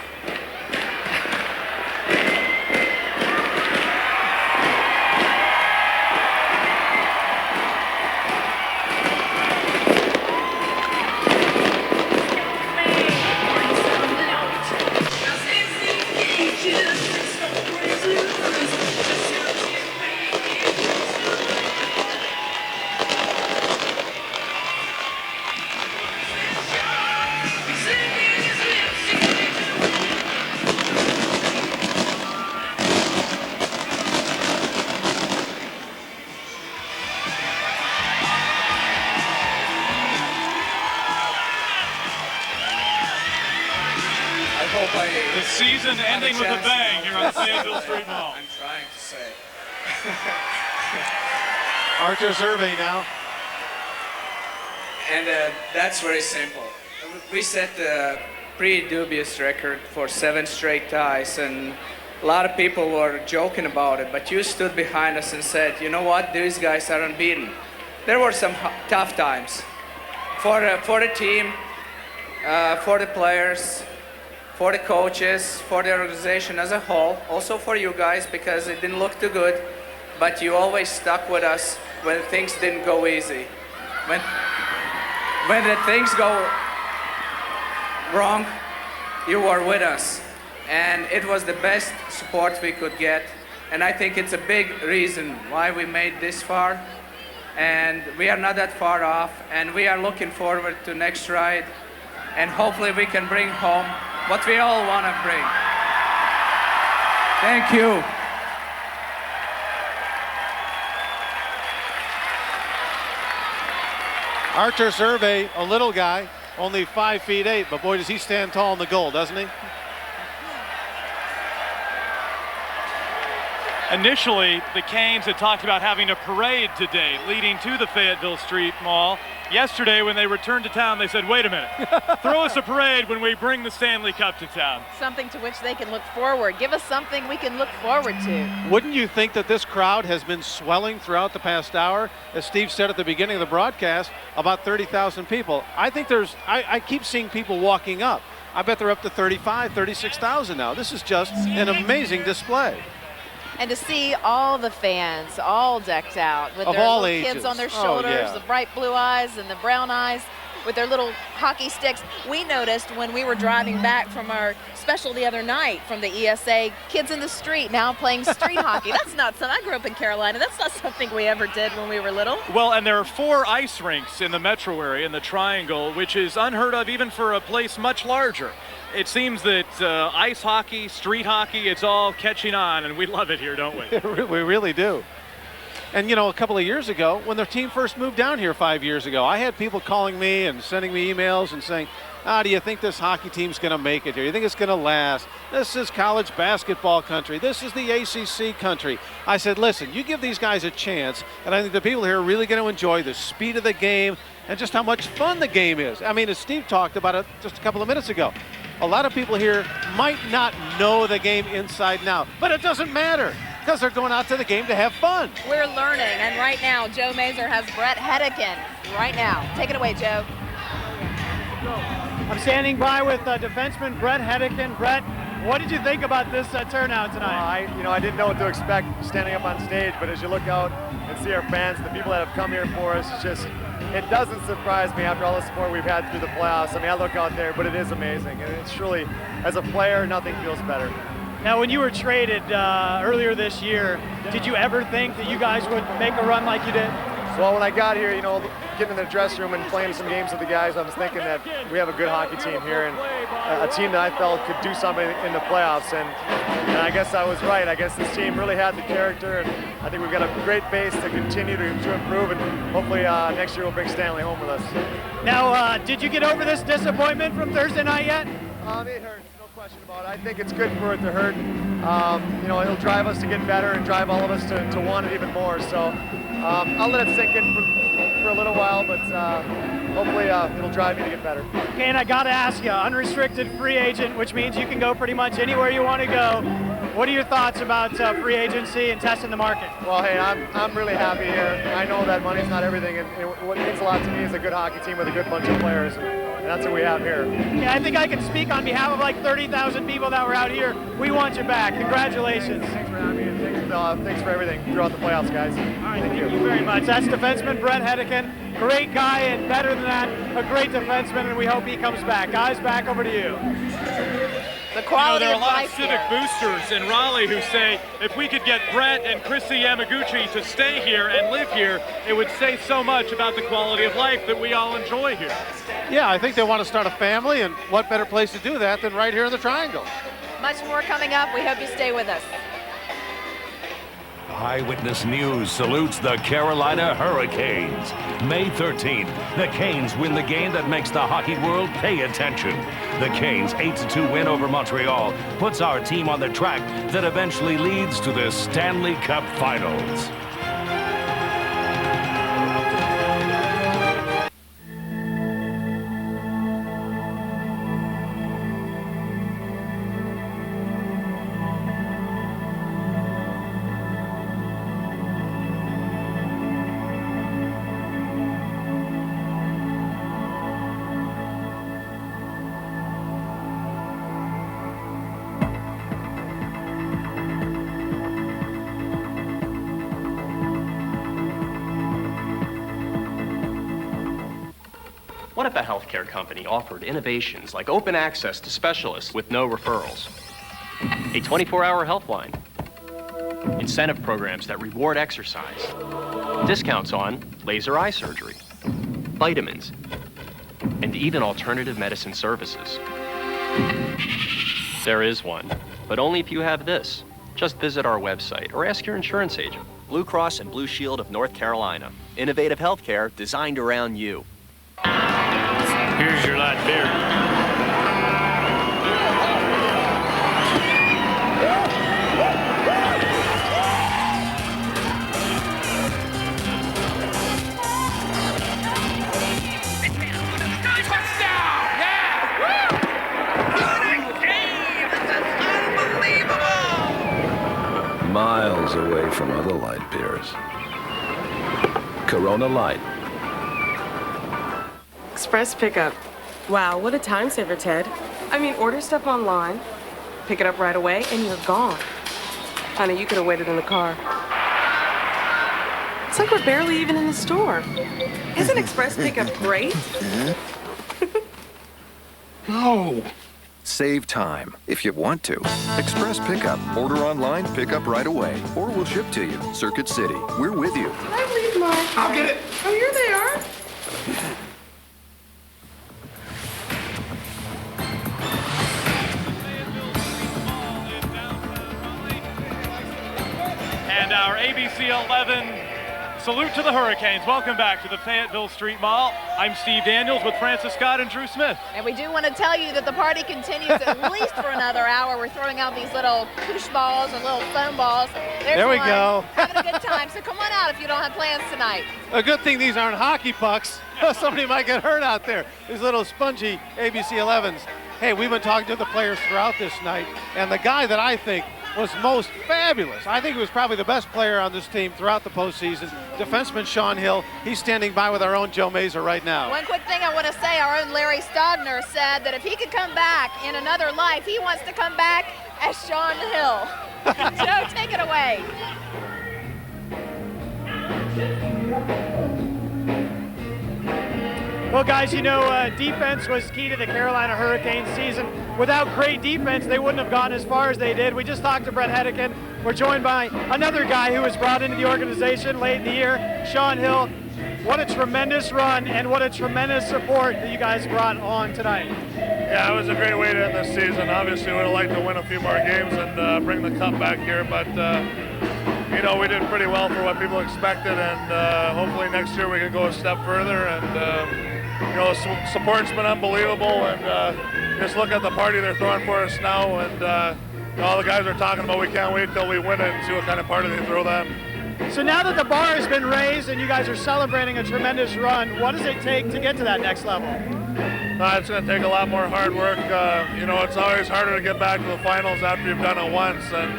the season ending with a bang here on Fayetteville Street Mall. I'm trying to say. Archer survey now. And that's very simple. We set a pretty dubious record for 7 straight ties, and a lot of people were joking about it, but you stood behind us and said, you know what, these guys are unbeaten. There were some tough times for the team, for the players, for the coaches, for the organization as a whole, also for you guys because it didn't look too good, but you always stuck with us when things didn't go easy. When the things go wrong, you were with us. And it was the best support we could get. And I think it's a big reason why we made this far. And we are not that far off. And we are looking forward to next ride. And hopefully we can bring home what we all want to bring. Thank you. Archer Survey, a little guy, only 5'8", but boy, does he stand tall in the goal, doesn't he? Initially, the Canes had talked about having a parade today leading to the Fayetteville Street Mall. Yesterday, when they returned to town, they said, wait a minute, throw us a parade when we bring the Stanley Cup to town. Something to which they can look forward. Give us something we can look forward to. Wouldn't you think that this crowd has been swelling throughout the past hour? As Steve said at the beginning of the broadcast, about 30,000 people. I think I keep seeing people walking up. I bet they're up to 35, 36,000 now. This is just an amazing display. And to see all the fans all decked out with Of their all little kids ages. on their Oh, shoulders, yeah. the bright blue eyes and the brown eyes with their little hockey sticks. We noticed when we were driving back from our special the other night from the ESA, kids in the street now playing street hockey. That's not something, I grew up in Carolina, that's not something we ever did when we were little. Well, and there are 4 ice rinks in the metro area, in the Triangle, which is unheard of even for a place much larger. It seems that ice hockey, street hockey, it's all catching on, and we love it here, don't we? We really do. And, you know, a couple of years ago, when the team first moved down here 5 years ago, I had people calling me and sending me emails and saying, do you think this hockey team's going to make it here? You think it's going to last? This is college basketball country. This is the ACC country. I said, listen, you give these guys a chance, and I think the people here are really going to enjoy the speed of the game and just how much fun the game is. I mean, as Steve talked about it just a couple of minutes ago, a lot of people here might not know the game inside and out, but it doesn't matter because they're going out to the game to have fun. We're learning, and right now, Joe Mazer has Brett Hedekin right now. Take it away, Joe. I'm standing by with defenseman Brett Hedekin. Brett, what did you think about this turnout tonight? I didn't know what to expect standing up on stage, but as you look out and see our fans, the people that have come here for us, it doesn't surprise me after all the support we've had through the playoffs. I mean, I look out there, but it is amazing, and it's truly, as a player, nothing feels better. Now, when you were traded earlier this year, did you ever think that you guys would make a run like you did? Well, when I got here, getting in the dressing room and playing some games with the guys, I was thinking that we have a good hockey team here and a team that I felt could do something in the playoffs. And I guess I was right. I guess this team really had the character, and I think we've got a great base to continue to improve, and hopefully next year we'll bring Stanley home with us. Now, did you get over this disappointment from Thursday night yet? It hurts, no question about it. I think it's good for it to hurt. It'll drive us to get better and drive all of us to want it even more. So I'll let it sink in for a little while, but hopefully it'll drive me to get better. Okay, and I got to ask you, unrestricted free agent, which means you can go pretty much anywhere you want to go. What are your thoughts about free agency and testing the market? Well, hey, I'm really happy here. I know that money's not everything, and what means a lot to me is a good hockey team with a good bunch of players, and that's what we have here. Yeah, I think I can speak on behalf of like 30,000 people that were out here. We want you back. Congratulations. Thanks for having me, and thanks for everything throughout the playoffs, guys. All right, thank you very much. That's defenseman Brett Hedekin. Great guy, and better than that, a great defenseman, and we hope he comes back. Guys, back over to you. The quality there are a of lot life of civic boosters in Raleigh who say if we could get Brett and Chrissy Yamaguchi to stay here and live here, it would say so much about the quality of life that we all enjoy here. Yeah, I think they want to start a family, and what better place to do that than right here in the Triangle. Much more coming up. We hope you stay with us. Eyewitness News salutes the Carolina Hurricanes. May 13th, the Canes win the game that makes the hockey world pay attention. The Canes' 8-2 win over Montreal puts our team on the track that eventually leads to the Stanley Cup Finals. What if a healthcare company offered innovations like open access to specialists with no referrals, a 24-hour helpline, incentive programs that reward exercise, discounts on laser eye surgery, vitamins, and even alternative medicine services? There is one, but only if you have this. Just visit our website or ask your insurance agent. Blue Cross and Blue Shield of North Carolina. Innovative healthcare designed around you. Here's your light beer. Miles away from other light beers. Corona Light. Express pickup. Wow, what a time saver, Ted. I mean, order stuff online, pick it up right away, and you're gone. Honey, you could have waited in the car. It's like we're barely even in the store. Isn't express pickup great? No. Save time if you want to. Express Pickup. Order online, pick up right away, or we'll ship to you. Circuit City. We're with you. Can I leave mine? I'll get it. Oh, here they are. And our ABC 11 salute to the Hurricanes. Welcome back to the Fayetteville Street Mall. I'm Steve Daniels with Francis Scott and Drew Smith. And we do want to tell you that the party continues at least for another hour. We're throwing out these little push balls and little foam balls. There we go. Having a good time. So come on out if you don't have plans tonight. A good thing these aren't hockey pucks. Somebody might get hurt out there. These little spongy ABC 11s. Hey, we've been talking to the players throughout this night, and the guy that I think was most fabulous, I think he was probably the best player on this team throughout the postseason, defenseman Sean Hill. He's standing by with our own Joe Mazer right now. One quick thing I want to say, our own Larry Stogner said that if he could come back in another life, he wants to come back as Sean Hill. Joe, take it away. Well, guys, you know, defense was key to the Carolina Hurricanes season. Without great defense, they wouldn't have gone as far as they did. We just talked to Brett Hedican. We're joined by another guy who was brought into the organization late in the year, Sean Hill. What a tremendous run and what a tremendous support that you guys brought on tonight. Yeah, it was a great way to end the season. Obviously, we would have liked to win a few more games and bring the cup back here, but you know, we did pretty well for what people expected, and hopefully next year we can go a step further. And you know, support's been unbelievable, and just look at the party they're throwing for us now, and you know, all the guys are talking about we can't wait till we win it and see what kind of party they throw them. So now that the bar has been raised and you guys are celebrating a tremendous run, what does it take to get to that next level? It's going to take a lot more hard work. You know, it's always harder to get back to the finals after you've done it once, and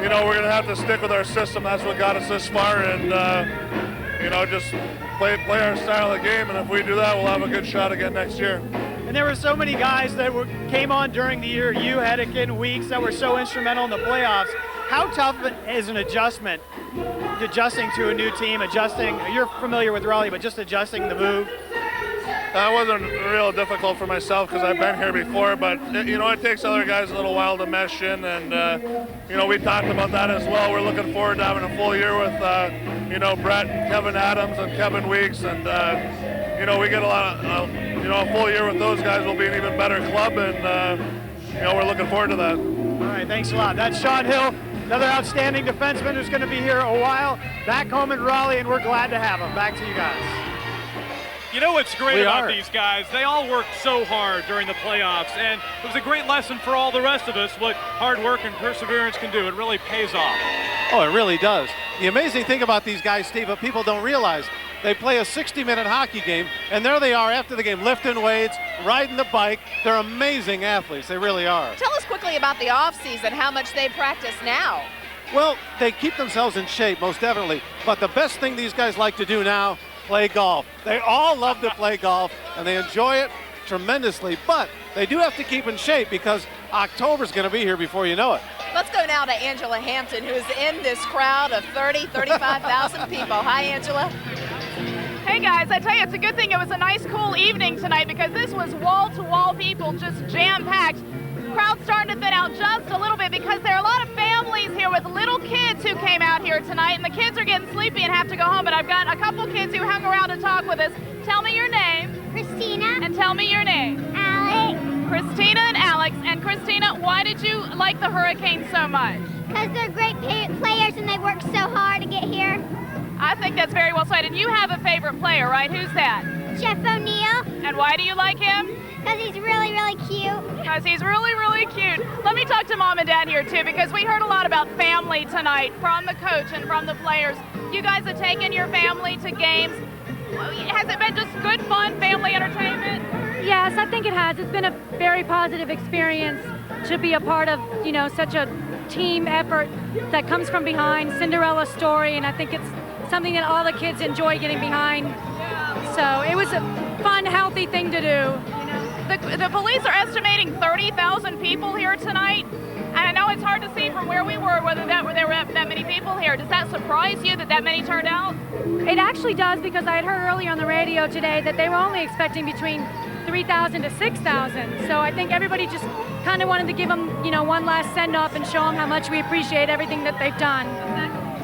you know, we're going to have to stick with our system. That's what got us this far, and you know, just play our style of game, and if we do that, we'll have a good shot again next year. And there were so many guys that came on during the year, you, Hedican, Weeks, that were so instrumental in the playoffs. How tough is an adjusting to a new team, you're familiar with Raleigh, but just adjusting the move? That wasn't real difficult for myself because I've been here before, but you know, it takes other guys a little while to mesh in, and you know, we talked about that as well. We're looking forward to having a full year with you know, Brett and Kevin Adams and Kevin Weeks, and you know, we get a lot of you know, a full year with those guys will be an even better club, and you know, we're looking forward to that. All right, thanks a lot. That's Sean Hill, another outstanding defenseman who's going to be here a while, back home in Raleigh, and we're glad to have him. Back to you guys. You know what's great about these guys? They all worked so hard during the playoffs, and it was a great lesson for all the rest of us what hard work and perseverance can do. It really pays off. Oh, it really does. The amazing thing about these guys, Steve, what people don't realize, they play a 60-minute hockey game, and there they are after the game, lifting weights, riding the bike. They're amazing athletes. They really are. Tell us quickly about the off-season, how much they practice now. Well, they keep themselves in shape, most definitely. But the best thing these guys like to do now, play golf. They all love to play golf, and they enjoy it tremendously. But they do have to keep in shape because October's going to be here before you know it. Let's go now to Angela Hampton, who is in this crowd of 35,000 people. Hi, Angela. Hey guys, I tell you, it's a good thing it was a nice cool evening tonight because this was wall-to-wall people, just jam-packed. Crowd's starting to thin out just a little bit because there are a lot of families here with little kids who came out here tonight, and the kids are getting sleepy and have to go home, but I've got a couple kids who hung around to talk with us. Tell me your name. Christina. And tell me your name. Alex. Christina and Alex. And Christina, why did you like the Hurricanes so much? Because they're great players and they work so hard to get here. I think that's very well said. And you have a favorite player, right? Who's that? Jeff O'Neill. And why do you like him? Because he's really, really cute. Because he's really, really cute. Let me talk to Mom and Dad here, too, because we heard a lot about family tonight from the coach and from the players. You guys have taken your family to games. Has it been just good, fun family entertainment? Yes, I think it has. It's been a very positive experience to be a part of, you know, such a team effort that comes from behind, Cinderella's story, and I think it's something that all the kids enjoy getting behind. So it was a fun, healthy thing to do. You know? the police are estimating 30,000 people here tonight. And I know it's hard to see from where we were whether there were that many people here. Does that surprise you that many turned out? It actually does, because I had heard earlier on the radio today that they were only expecting between 3,000 to 6,000. So I think everybody just kind of wanted to give them, one last send-off and show them how much we appreciate everything that they've done.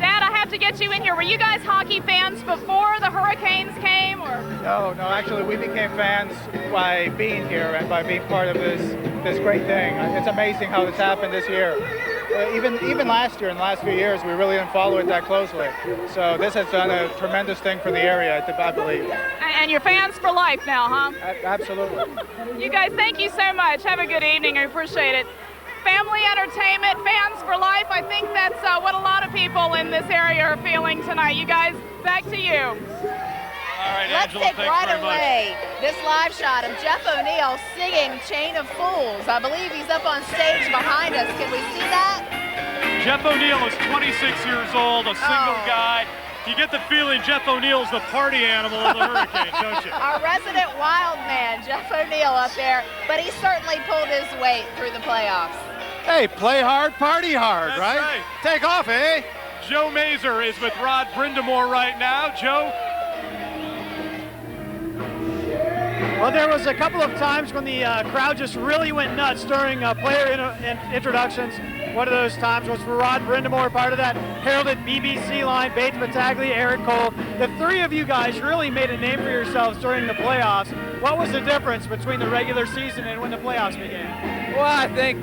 Dad, I have to get you in here. Were you guys hockey fans before the Hurricanes came? Or? No, actually we became fans by being here and by being part of this great thing. It's amazing how it's happened this year. Even last year, in the last few years, we really didn't follow it that closely. So this has done a tremendous thing for the area, I believe. And you're fans for life now, huh? Absolutely. You guys, thank you so much. Have a good evening. I appreciate it. Family entertainment, fans for life. I think that's what a lot of people in this area are feeling tonight. You guys, back to you. All right, Let's Angela, take thanks right very away this live shot of Jeff O'Neill singing Chain of Fools. I believe he's up on stage behind us. Can we see that? Jeff O'Neill is 26 years old, a single guy. You get the feeling Jeff O'Neill's the party animal of the Hurricanes, don't you? Our resident wild man, Jeff O'Neill, up there, but he certainly pulled his weight through the playoffs. Hey, play hard, party hard, That's right? Take off, eh? Joe Mazer is with Rod Brindamore right now. Joe? Well, there was a couple of times when the crowd just really went nuts during player introductions. One of those times was for Rod Brindamore, part of that heralded BBC line, Bates Battaglia, Eric Cole. The three of you guys really made a name for yourselves during the playoffs. What was the difference between the regular season and when the playoffs began? Well, I think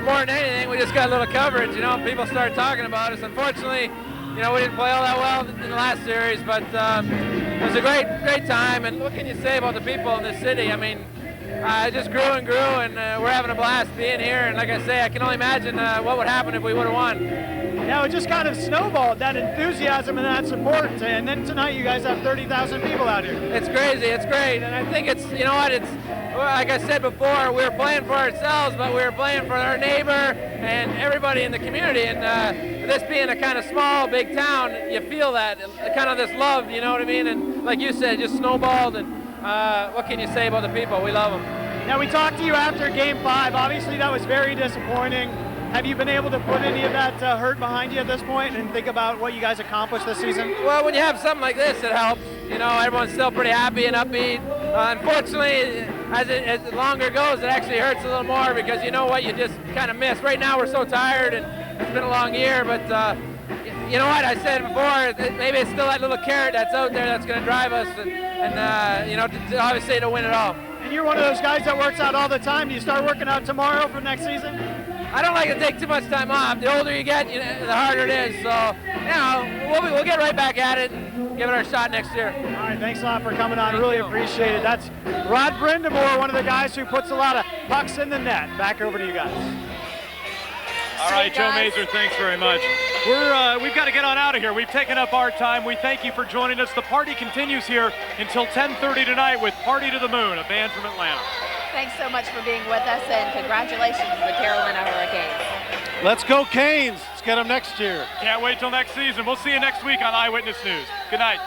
more than anything, we just got a little coverage. People started talking about us. Unfortunately, we didn't play all that well in the last series, but it was a great time. And what can you say about the people in this city? I mean, it just grew and grew, and we're having a blast being here. And like I say, I can only imagine what would happen if we would have won. Yeah, it just kind of snowballed, that enthusiasm and that support. And then tonight you guys have 30,000 people out here. It's crazy. It's great. And I think it's, it's, like I said before, we were playing for ourselves, but we were playing for our neighbor and everybody in the community. And this being a kind of small, big town, you feel that, kind of this love, you know what I mean? And like you said, it just snowballed. And what can you say about the people? We love them. Now, we talked to you after Game 5. Obviously, that was very disappointing. Have you been able to put any of that hurt behind you at this point and think about what you guys accomplished this season? Well, when you have something like this, it helps. Everyone's still pretty happy and upbeat. Unfortunately, as it longer goes, it actually hurts a little more because you know what you just kind of miss. Right now, we're so tired, and it's been a long year, but you know what? I said before, maybe it's still that little carrot that's out there that's going to drive us, and obviously to win it all. And you're one of those guys that works out all the time. Do you start working out tomorrow for next season? I don't like to take too much time off. The older you get, the harder it is. So, we'll get right back at it and give it our shot next year. All right, thanks a lot for coming on. Really appreciate it. That's Rod Brindamore, one of the guys who puts a lot of pucks in the net. Back over to you guys. All right, Joe Mazer, thanks very much. We've got to get on out of here. We've taken up our time. We thank you for joining us. The party continues here until 10:30 tonight with Party to the Moon, a band from Atlanta. Thanks so much for being with us, and congratulations to the Carolina Hurricanes. Let's go Canes. Let's get them next year. Can't wait till next season. We'll see you next week on Eyewitness News. Good night.